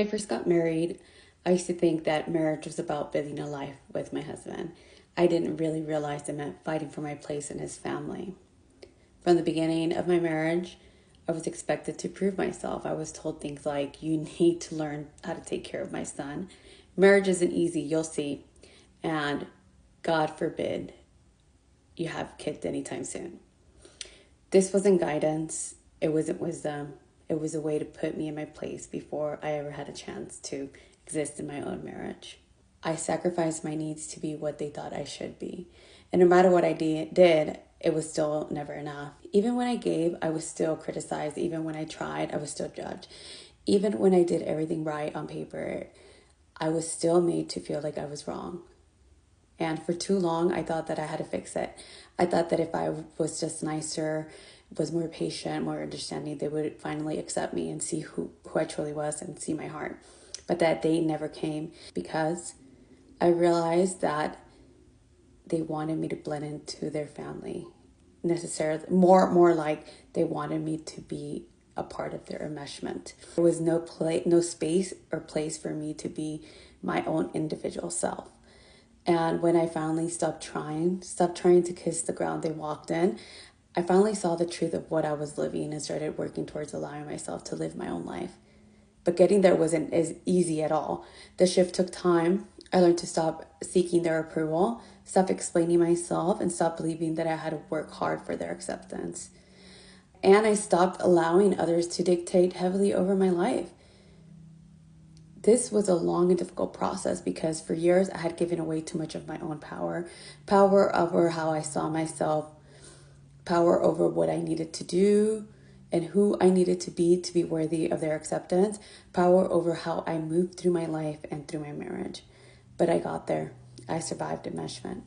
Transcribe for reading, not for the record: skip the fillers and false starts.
When I first got married, I used to think that marriage was about building a life with my husband. I didn't really realize it meant fighting for my place in his family. From the beginning of my marriage, I was expected to prove myself. I was told things like, you need to learn how to take care of my son. Marriage isn't easy, you'll see. And God forbid you have kids anytime soon. This wasn't guidance. It wasn't wisdom. It was a way to put me in my place before I ever had a chance to exist in my own marriage. I sacrificed my needs to be what they thought I should be. And no matter what I did, it was still never enough. Even when I gave, I was still criticized. Even when I tried, I was still judged. Even when I did everything right on paper, I was still made to feel like I was wrong. And for too long, I thought that I had to fix it. I thought that if I was just nicer, was more patient, more understanding, they would finally accept me and see who I truly was and see my heart. But that day never came because I realized that they wanted me to blend into their family. Necessarily, more like they wanted me to be a part of their enmeshment. There was no space or place for me to be my own individual self. And when I finally stopped trying to kiss the ground they walked in, I finally saw the truth of what I was living and started working towards allowing myself to live my own life. But getting there wasn't as easy at all. The shift took time. I learned to stop seeking their approval, stop explaining myself, and stop believing that I had to work hard for their acceptance. And I stopped allowing others to dictate heavily over my life. This was a long and difficult process because for years I had given away too much of my own power over how I saw myself, power over what I needed to do and who I needed to be worthy of their acceptance, power over how I moved through my life and through my marriage. But I got there. I survived enmeshment.